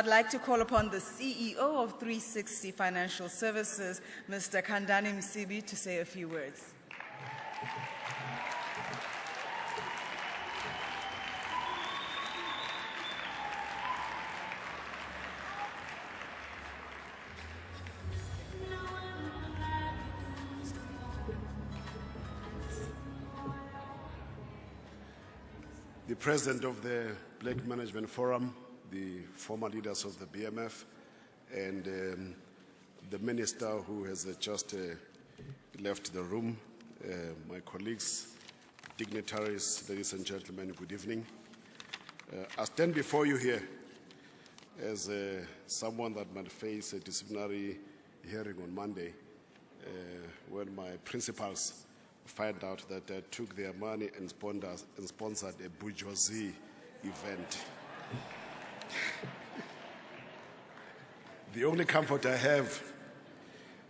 I'd like to call upon the CEO of 360 Financial Services, Mr. Khandani Msibi, to say a few words. The President of the Black Management Forum, the former leaders of the BMF, and the Minister who has just left the room, my colleagues, dignitaries, ladies and gentlemen, good evening. I stand before you here as someone that might face a disciplinary hearing on Monday when my principals find out that I took their money and sponsored a bourgeoisie event. The only comfort I have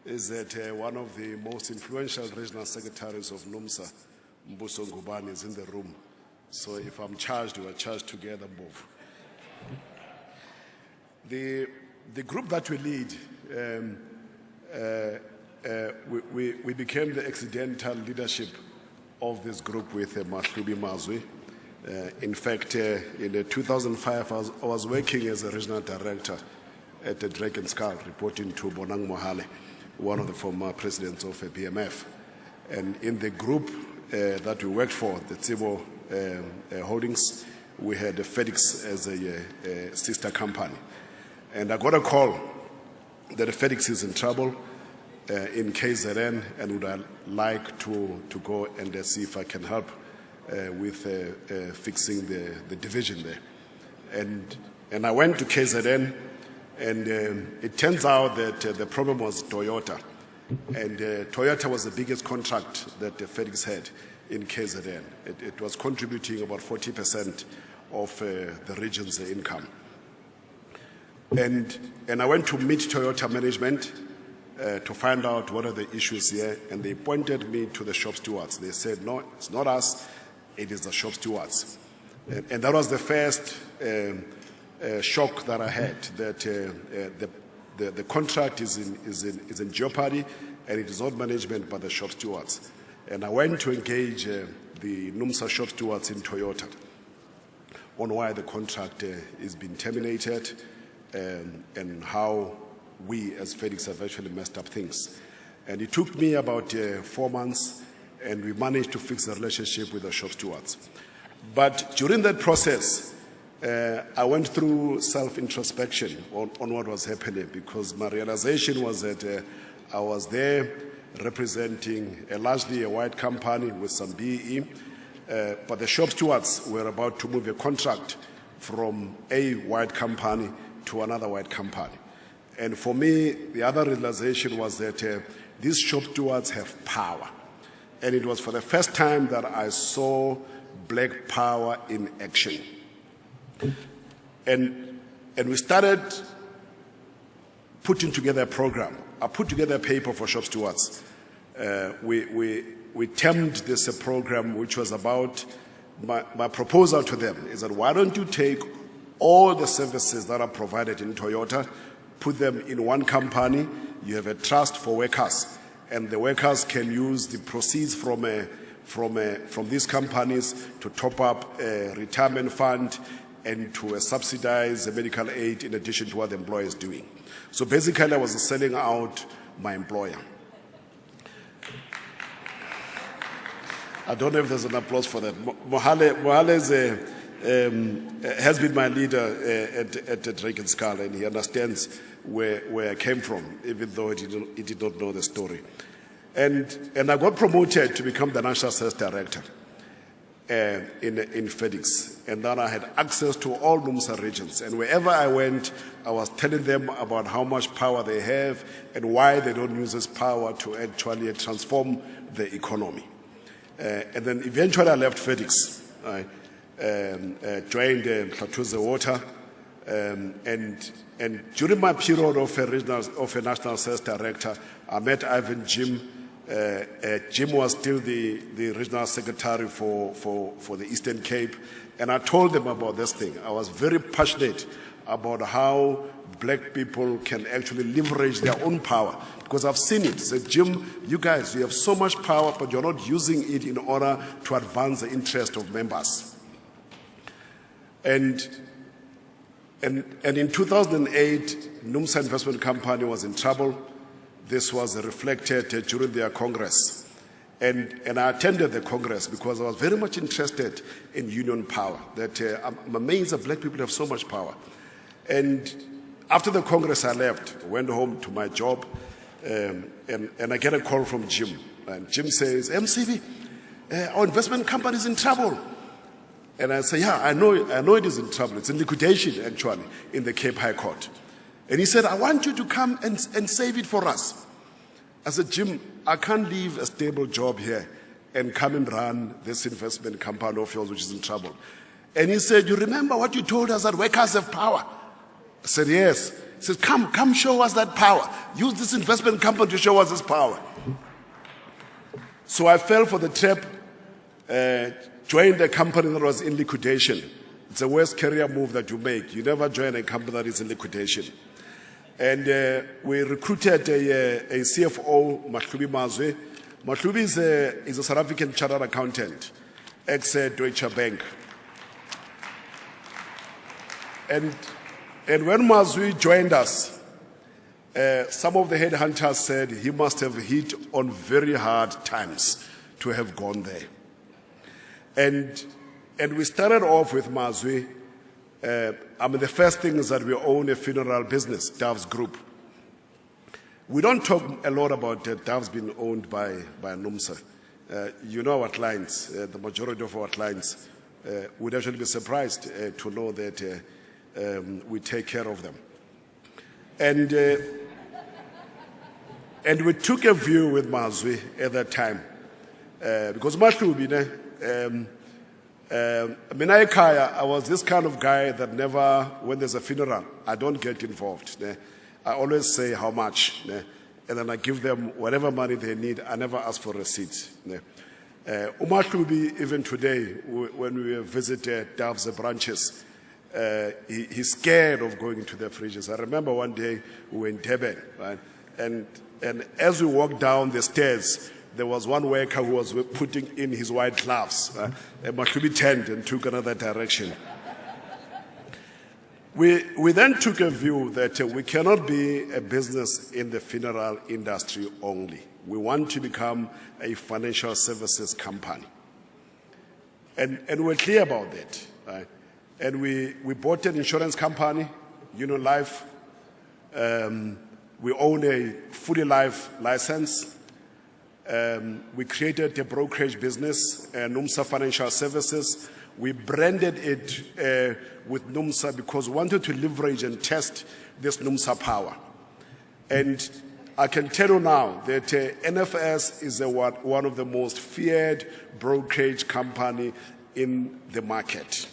is that one of the most influential regional secretaries of NUMSA, Mbuso Ngubane, is in the room. So if I'm charged, we are charged together both. The group that we lead, we became the accidental leadership of this group with Msibi Mazwi. In fact, in 2005, I was working as a regional director at the Drake and Skull, reporting to Bonang Mohale, one of the former presidents of BMF. And in the group that we worked for, the Tsibo Holdings, we had FedEx as a sister company. And I got a call that FedEx is in trouble in KZN and would like to go and see if I can help with fixing the division there. And I went to KZN, and it turns out that the problem was Toyota. And Toyota was the biggest contract that FedEx had in KZN. It was contributing about 40% of the region's income. And I went to meet Toyota management to find out what are the issues here, and they pointed me to the shop stewards. They said, no, it's not us, it is the shop stewards. And that was the first shock that I had, that the contract is in jeopardy, and it is not management but the shop stewards. And I went to engage the NUMSA shop stewards in Toyota on why the contract is being terminated and how we as FedEx have actually messed up things. And it took me about 4 months, and we managed to fix the relationship with the shop stewards. But during that process, I went through self-introspection on what was happening, because my realization was that I was there representing largely a white company with some BEE, but the shop stewards were about to move a contract from a white company to another white company. And for me, the other realization was that these shop stewards have power. And it was for the first time that I saw black power in action. And we started putting together a program. I put together a paper for shop stewards. We termed this a program which was about, my proposal to them is that why don't you take all the services that are provided in Toyota, put them in one company, you have a trust for workers, and the workers can use the proceeds from these companies to top up a retirement fund and to subsidize the medical aid in addition to what the employer is doing. So basically I was selling out my employer. I don't know if there's an applause for that. Mohale has been my leader at Drake and Skull, and he understands where I came from, even though he did not know the story. And I got promoted to become the National Sales Director in FedEx. And then I had access to all NUMSA regions. And wherever I went, I was telling them about how much power they have and why they don't use this power to actually transform the economy. And then eventually I left FedEx. I joined Platuze Water, and during my period of a national sales director, I met Ivan Jim. Jim was still the regional secretary for the Eastern Cape, and I told them about this thing. I was very passionate about how black people can actually leverage their own power. Because I've seen it. Said, Jim, you guys, you have so much power, but you're not using it in order to advance the interest of members. And in 2008, NUMSA Investment Company was in trouble. This was reflected during their Congress. And I attended the Congress because I was very much interested in union power. That I'm amazed that black people have so much power. And after the Congress, I left, went home to my job, and I get a call from Jim. And Jim says, Msibi, our investment company is in trouble. And I say, yeah, I know it is in trouble. It's in liquidation, actually, in the Cape High Court. And he said, I want you to come and save it for us. I said, Jim, I can't leave a stable job here and come and run this investment company of yours, which is in trouble. And he said, you remember what you told us that workers have power? I said, yes. He said, come show us that power. Use this investment company to show us this power. So I fell for the trap, joined a company that was in liquidation. It's the worst career move that you make. You never join a company that is in liquidation. And we recruited a CFO, Msibi Mazwe. Msibi is a South African chartered accountant, ex-Deutsche Bank. And when Mazwe joined us, some of the headhunters said he must have hit on very hard times to have gone there. And we started off with Mazwe. The first thing is that we own a funeral business, Doves Group. We don't talk a lot about Doves being owned by NUMSA. You know our clients, the majority of our clients would actually be surprised to know that we take care of them. And we took a view with Mazwe at that time. Because Masibi, I was this kind of guy that never, when there's a funeral, I don't get involved. I always say how much, and then I give them whatever money they need. I never ask for receipts. Umahlubi, even today, when we visited Dove's branches, he's scared of going into their fridges. I remember one day we were in Durban, right? And as we walked down the stairs, there was one worker who was putting in his white gloves. Masibi turned and took another direction. We then took a view that we cannot be a business in the funeral industry only. We want to become a financial services company. And we're clear about that. Right? And we bought an insurance company, Union Life. We own a fully life license. We created a brokerage business, NUMSA Financial Services. We branded it with NUMSA because we wanted to leverage and test this NUMSA power. And I can tell you now that NFS is one of the most feared brokerage company in the market.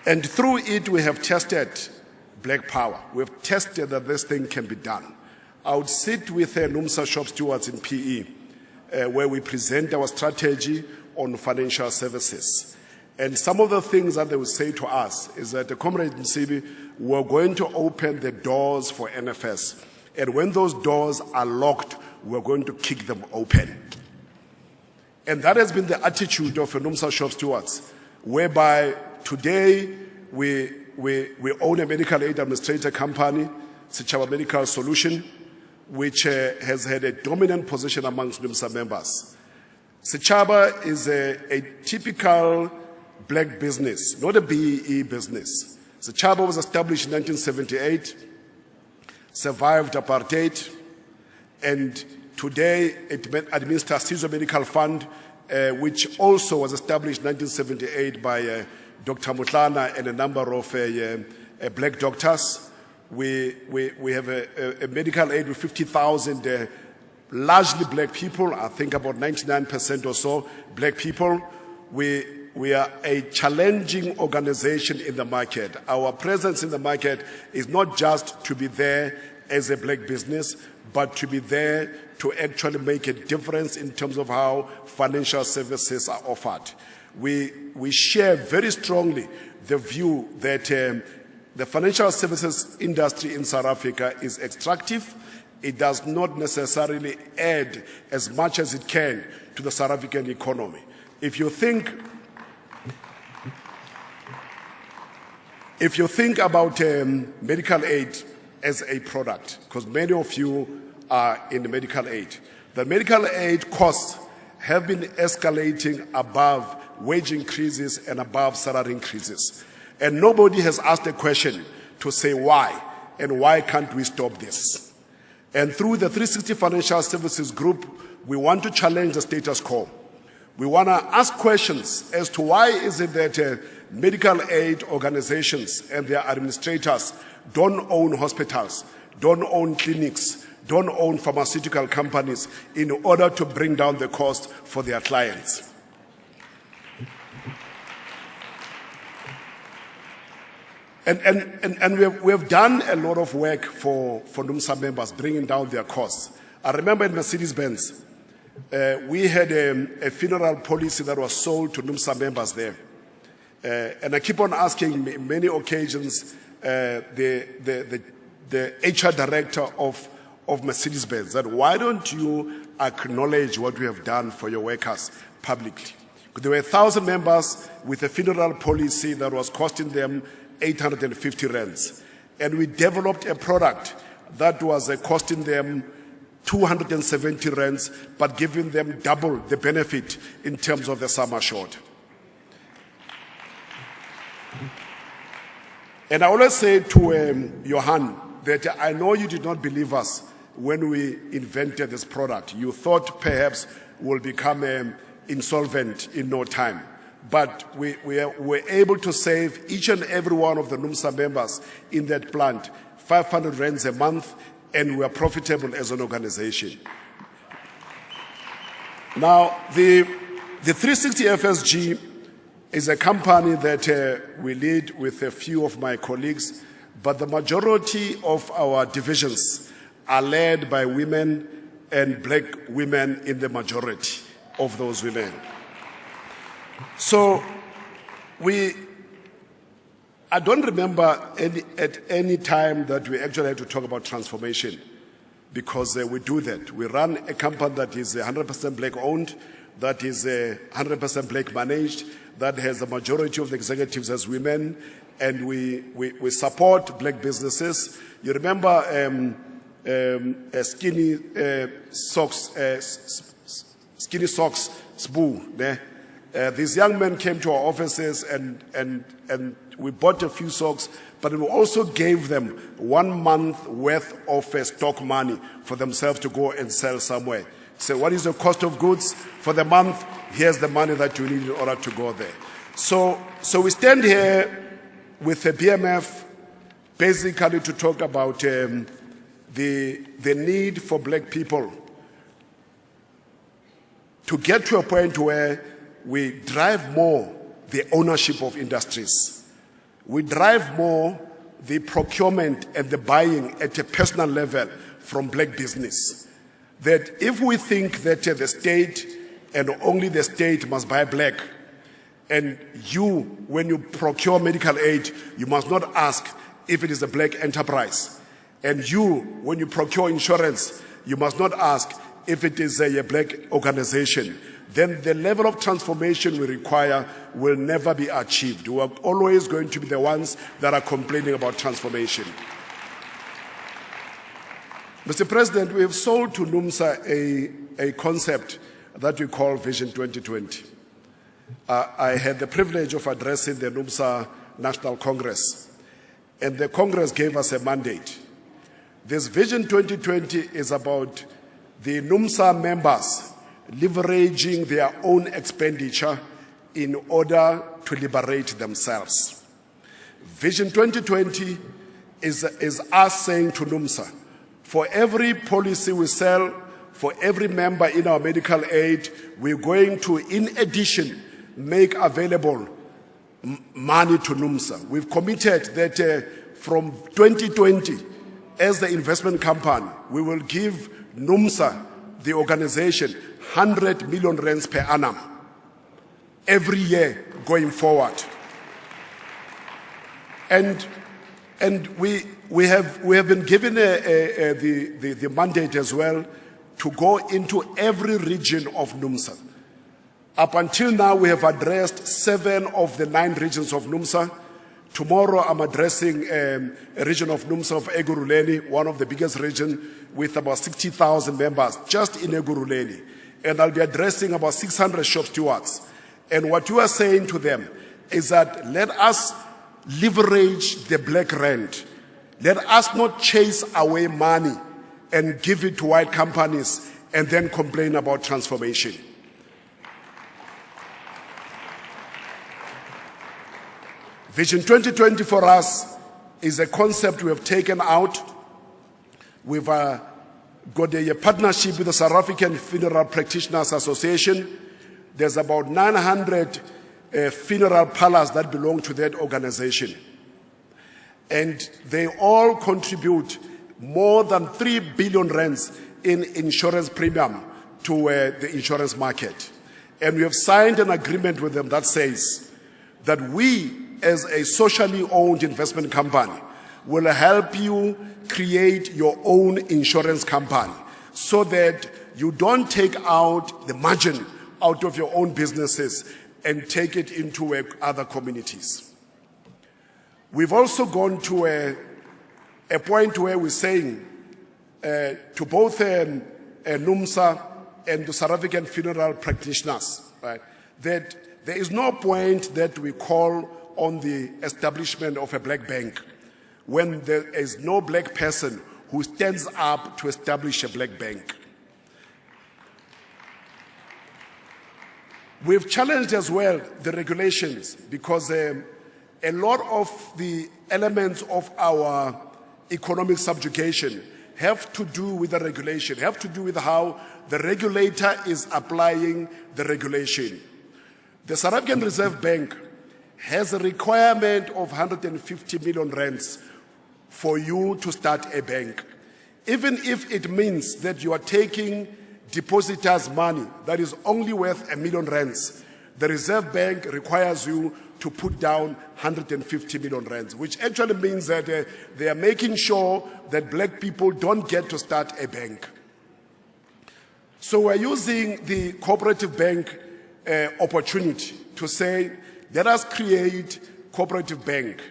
And through it, we have tested black power. We have tested that this thing can be done. I would sit with NUMSA shop stewards in PE, where we present our strategy on financial services. And some of the things that they would say to us is that, Comrade Msibi, we're going to open the doors for NFS. And when those doors are locked, we're going to kick them open. And that has been the attitude of NUMSA shop stewards, whereby today we own a medical aid administrator company, Sechaba Medical Solution, which has had a dominant position amongst NUMSA members. Sechaba is a typical black business, not a BEE business. Sechaba was established in 1978, survived apartheid, and today it administers Sizwe Medical Fund, which also was established in 1978 by Dr. Mutlana and a number of black doctors. We have a medical aid with 50,000 largely black people. I think about 99% or so black people. We are a challenging organization in the market. Our presence in the market is not just to be there as a black business, but to be there to actually make a difference in terms of how financial services are offered. We we share very strongly the view that the financial services industry in South Africa is extractive. It does not necessarily add as much as it can to the South African economy. If you think about medical aid as a product, because many of you are in the medical aid, the medical aid costs have been escalating above wage increases and above salary increases. And nobody has asked a question to say why, and why can't we stop this? And through the 360 Financial Services Group, we want to challenge the status quo. We want to ask questions as to why is it that medical aid organizations and their administrators don't own hospitals, don't own clinics, don't own pharmaceutical companies in order to bring down the cost for their clients. And we have done a lot of work for NUMSA members, bringing down their costs. I remember in Mercedes-Benz, we had a funeral policy that was sold to NUMSA members there. And I keep on asking many occasions the HR director of Mercedes-Benz that why don't you acknowledge what we have done for your workers publicly? There were 1,000 members with a funeral policy that was costing them 850 rands. And we developed a product that was costing them 270 rands, but giving them double the benefit in terms of the sum assured. And I always say to Johan that I know you did not believe us when we invented this product. You thought perhaps we'll become insolvent in no time. But we were able to save each and every one of the NUMSA members in that plant 500 rands a month, and we are profitable as an organization. Now, the 360 FSG is a company that we lead with a few of my colleagues, but the majority of our divisions are led by women and black women in the majority of those women. So I don't remember at any time that we actually had to talk about transformation, because we do that. We run a company that is 100% black owned, that is 100% black managed, that has the majority of the executives as women, and we support black businesses. You remember Skinny Socks Sbu. These young men came to our offices and we bought a few socks, but we also gave them 1 month worth of stock money for themselves to go and sell somewhere. So what is the cost of goods for the month? Here's the money that you need in order to go there. So we stand here with the BMF basically to talk about the need for black people to get to a point where we drive more the ownership of industries. We drive more the procurement and the buying at a personal level from black business. That if we think that the state and only the state must buy black, and you, when you procure medical aid, you must not ask if it is a black enterprise. And you, when you procure insurance, you must not ask if it is a black organization. Then the level of transformation we require will never be achieved. We are always going to be the ones that are complaining about transformation. Mr. President, we have sold to NUMSA a concept that we call Vision 2020. I had the privilege of addressing the NUMSA National Congress, and the Congress gave us a mandate. This Vision 2020 is about the NUMSA members leveraging their own expenditure in order to liberate themselves. Vision 2020 is us saying to NUMSA, for every policy we sell, for every member in our medical aid, we're going to, in addition, make available money to NUMSA. We've committed that from 2020, as the investment company, we will give NUMSA, the organization, 100 million rands per annum. every year going forward. And we have been given the mandate as well to go into every region of NUMSA. Up until now, we have addressed 7 of the 9 regions of NUMSA. Tomorrow, I'm addressing a region of NUMSA of Ekurhuleni, one of the biggest regions, with about 60,000 members just in Ekurhuleni. And I'll be addressing about 600 shop stewards. And what you are saying to them is that let us leverage the black rand. Let us not chase away money and give it to white companies and then complain about transformation. Vision 2020 for us is a concept we have taken out. We've got a partnership with the South African Funeral Practitioners Association. There's about 900 funeral parlors that belong to that organization. And they all contribute more than 3 billion rands in insurance premium to the insurance market. And we have signed an agreement with them that says that we, as a socially owned investment company, will help you create your own insurance company so that you don't take out the margin out of your own businesses and take it into other communities. We've also gone to a point where we're saying to both NUMSA and the South African funeral practitioners, right, that there is no point that we call on the establishment of a black bank when there is no black person who stands up to establish a black bank. We've challenged as well the regulations because a lot of the elements of our economic subjugation have to do with the regulation, have to do with how the regulator is applying the regulation. The South African Reserve Bank has a requirement of 150 million rands for you to start a bank. Even if it means that you are taking depositors' money that is only worth 1 million rands, the Reserve Bank requires you to put down 150 million rands, which actually means that they are making sure that black people don't get to start a bank. So we're using the cooperative bank opportunity to say, let us create cooperative bank.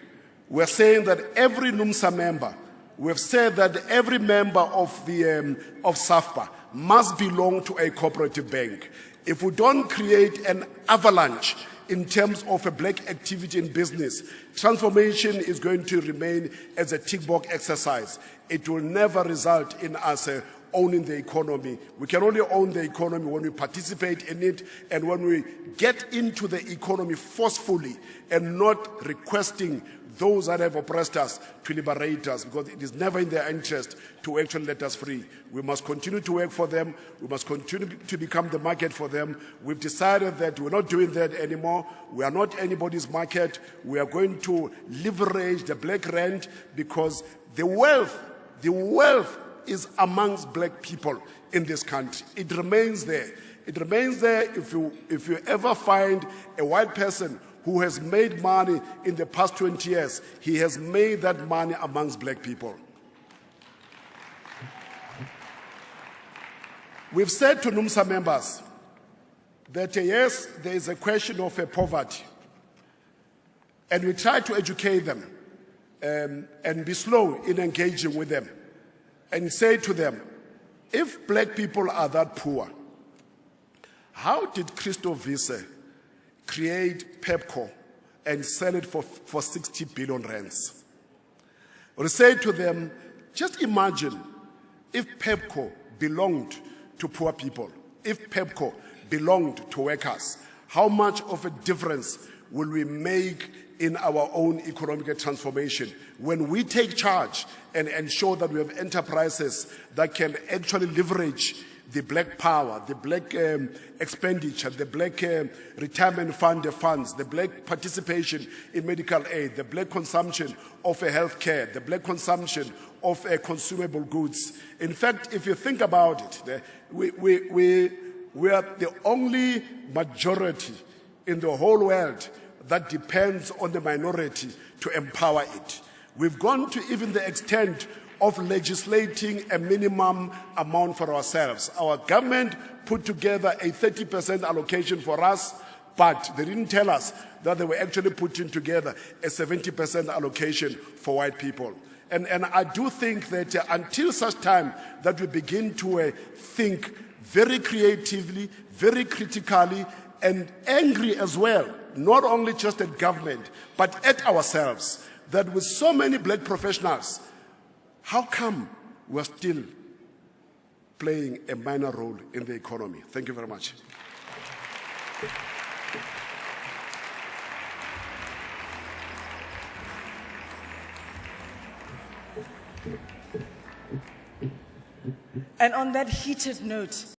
We're saying that every NUMSA member, we've said that every member of SAFPA must belong to a cooperative bank. If we don't create an avalanche in terms of a black activity in business, transformation is going to remain as a tick box exercise. It will never result in us owning the economy. We can only own the economy when we participate in it and when we get into the economy forcefully and not requesting those that have oppressed us to liberate us, because it is never in their interest to actually let us free. We must continue to work for them. We must continue to become the market for them. We've decided that we're not doing that anymore. We are not anybody's market. We are going to leverage the black rand because the wealth is amongst black people in this country. It remains there. It remains there. If you ever find a white person who has made money in the past 20 years, he has made that money amongst black people. We've said to NUMSA members that yes, there is a question of poverty. And we try to educate them and be slow in engaging with them and say to them, if black people are that poor, how did Christo Wiese create Pepco and sell it for 60 billion rands? Or say to them, just imagine if Pepco belonged to poor people, if Pepco belonged to workers, how much of a difference will we make in our own economic transformation when we take charge and ensure that we have enterprises that can actually leverage the black power, the black expenditure, the black retirement fund funds, the black participation in medical aid, the black consumption of health care, the black consumption of consumable goods. In fact, if you think about it, we are the only majority in the whole world that depends on the minority to empower it. We've gone to even the extent of legislating a minimum amount for ourselves. Our government put together a 30% allocation for us, but they didn't tell us that they were actually putting together a 70% allocation for white people. And I do think that until such time that we begin to think very creatively, very critically, and angry as well, not only just at government, but at ourselves, that with so many black professionals, how come we're still playing a minor role in the economy? Thank you very much. And on that heated note,